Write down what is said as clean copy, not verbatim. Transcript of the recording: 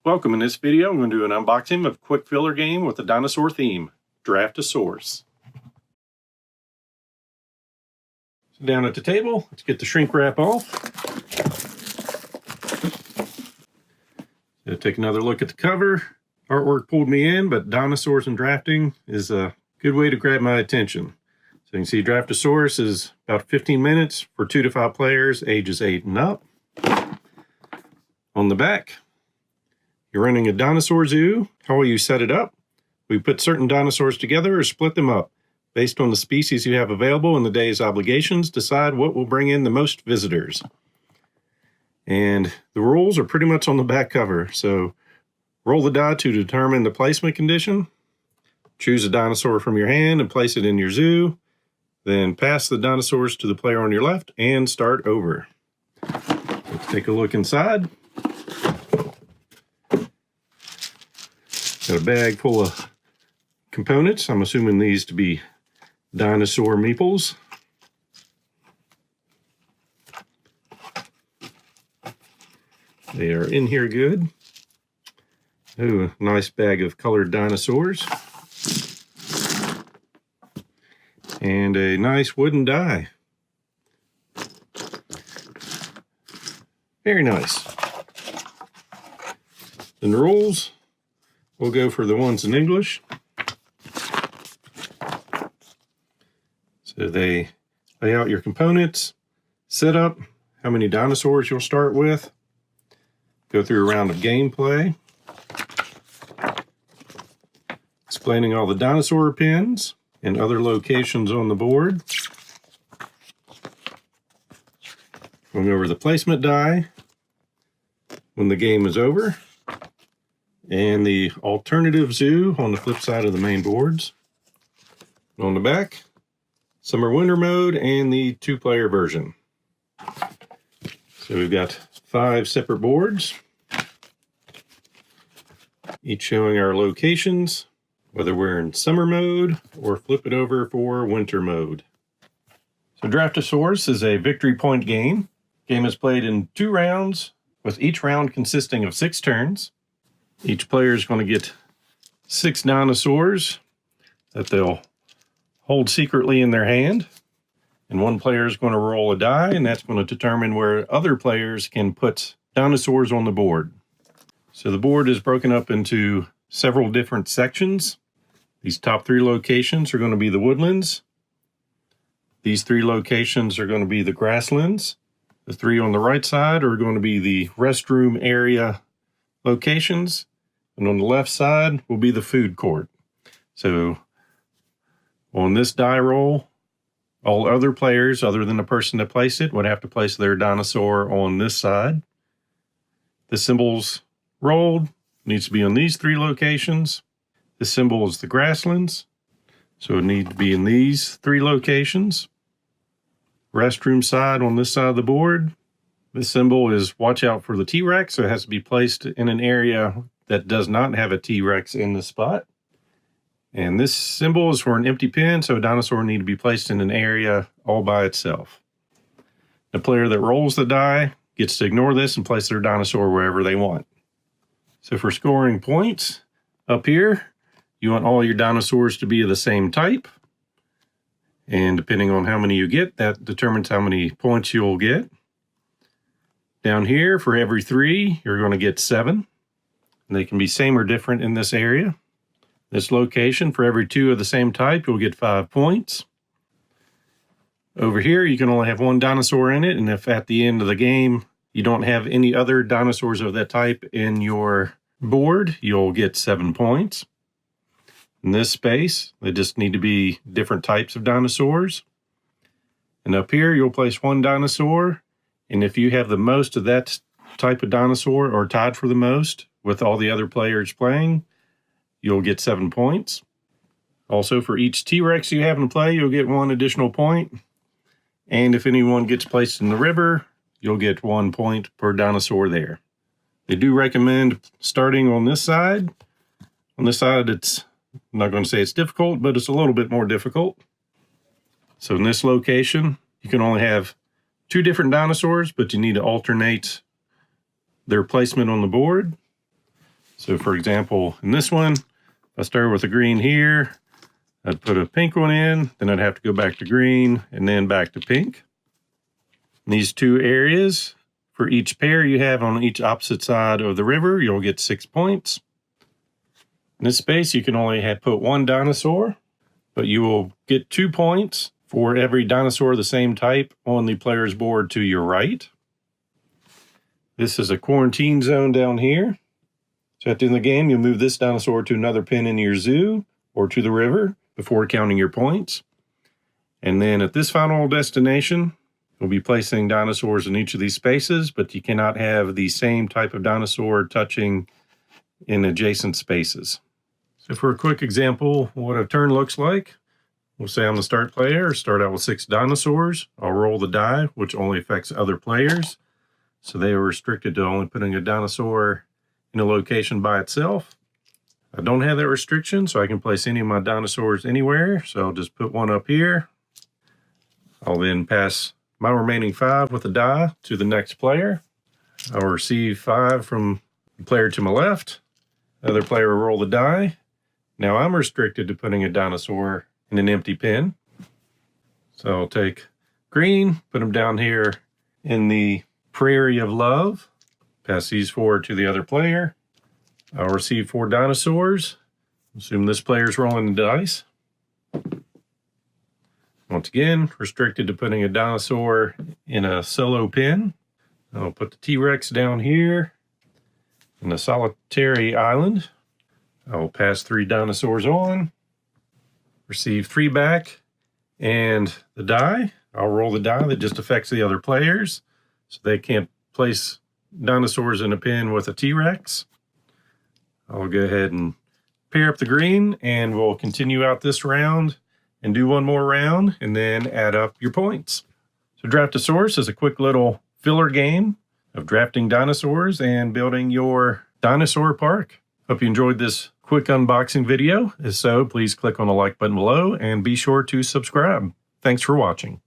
Welcome. In this video, I'm going to do an unboxing of a quick filler game with a dinosaur theme, DRAFTOSAURUS. So down at the table, let's get the shrink wrap off. So take another look at the cover. Artwork pulled me in, but dinosaurs and drafting is a good way to grab my attention. So you can see DRAFTOSAURUS is about 15 minutes for 2 to 5 players, ages 8 and up. On the back, you're running a dinosaur zoo. How will you set it up? We put certain dinosaurs together or split them up. Based on the species you have available and the day's obligations, decide what will bring in the most visitors. And the rules are pretty much on the back cover. So roll the die to determine the placement condition. Choose a dinosaur from your hand and place it in your zoo. Then pass the dinosaurs to the player on your left and start over. Let's take a look inside. Got a bag full of components. I'm assuming these to be dinosaur meeples. They are in here good. Oh, a nice bag of colored dinosaurs. And a nice wooden die. Very nice. And the rules, we'll go for the ones in English. So they lay out your components, set up, how many dinosaurs you'll start with, go through a round of gameplay, explaining all the dinosaur pins and other locations on the board, going over the placement die when the game is over, and the alternative zoo on the flip side of the main boards. On the back, summer winter mode and the 2-player version. So we've got 5 separate boards, each showing our locations, whether we're in summer mode or flip it over for winter mode. So DRAFTOSAURUS is a victory point game. Game is played in 2 rounds, with each round consisting of 6 turns. Each player is going to get 6 dinosaurs that they'll hold secretly in their hand. And one player is going to roll a die, and that's going to determine where other players can put dinosaurs on the board. So the board is broken up into several different sections. These top 3 locations are going to be the woodlands. These 3 locations are going to be the grasslands. The 3 on the right side are going to be the restroom area locations. And on the left side will be the food court. So on this die roll, all other players other than the person that placed it would have to place their dinosaur on this side. The symbols rolled needs to be on these 3 locations. This symbol is the grasslands, so it needs to be in these 3 locations. Restroom side on this side of the board. This symbol is watch out for the T-Rex, so it has to be placed in an area that does not have a T-Rex in the spot. And this symbol is for an empty pin, so a dinosaur needs to be placed in an area all by itself. The player that rolls the die gets to ignore this and place their dinosaur wherever they want. So for scoring points, up here, you want all your dinosaurs to be of the same type. And depending on how many you get, that determines how many points you'll get. Down here, for every 3, you're going to get 7. And they can be same or different in this area. This location, for every 2 of the same type, you'll get 5 points. Over here, you can only have 1 dinosaur in it, and if at the end of the game you don't have any other dinosaurs of that type in your board, you'll get 7 points. In this space, they just need to be different types of dinosaurs. And up here, you'll place 1 dinosaur, and if you have the most of that type of dinosaur, or tied for the most with all the other players playing, you'll get 7 points. Also, for each T-Rex you have in play, you'll get 1 additional point. And if anyone gets placed in the river, you'll get 1 point per dinosaur there. They do recommend starting on this side. On this side, I'm not going to say it's difficult, but it's a little bit more difficult. So in this location, you can only have 2 different dinosaurs, but you need to alternate their placement on the board. So for example, in this one, if I start with a green here, I'd put a pink one in, then I'd have to go back to green and then back to pink. In these two areas, for each pair you have on each opposite side of the river, you'll get 6 points. In this space, you can only put one dinosaur, but you will get 2 points for every dinosaur of the same type on the player's board to your right. This is a quarantine zone down here. So at the end of the game, you'll move this dinosaur to another pen in your zoo or to the river before counting your points. And then at this final destination, you'll be placing dinosaurs in each of these spaces, but you cannot have the same type of dinosaur touching in adjacent spaces. So for a quick example, what a turn looks like, we'll say I'm the start player, start out with 6 dinosaurs. I'll roll the die, which only affects other players. So they are restricted to only putting a dinosaur in a location by itself. I don't have that restriction, so I can place any of my dinosaurs anywhere. So I'll just put one up here. I'll then pass my remaining 5 with a die to the next player. I'll receive 5 from the player to my left. The other player will roll the die. Now I'm restricted to putting a dinosaur in an empty pen. So I'll take green, put them down here in the Prairie of Love. Pass these 4 to the other player. I'll receive 4 dinosaurs. Assume this player's rolling the dice. Once again, restricted to putting a dinosaur in a solo pen. I'll put the T-Rex down here in a solitary island. I'll pass 3 dinosaurs on, receive 3 back, and the die. I'll roll the die that just affects the other players, so they can't place dinosaurs in a pen with a T-Rex. I'll go ahead and pair up the green, and we'll continue out this round and do one more round, and then add up your points. So DRAFTOSAURUS is a quick little filler game of drafting dinosaurs and building your dinosaur park. Hope you enjoyed this quick unboxing video. If so, please click on the like button below and be sure to subscribe. Thanks for watching.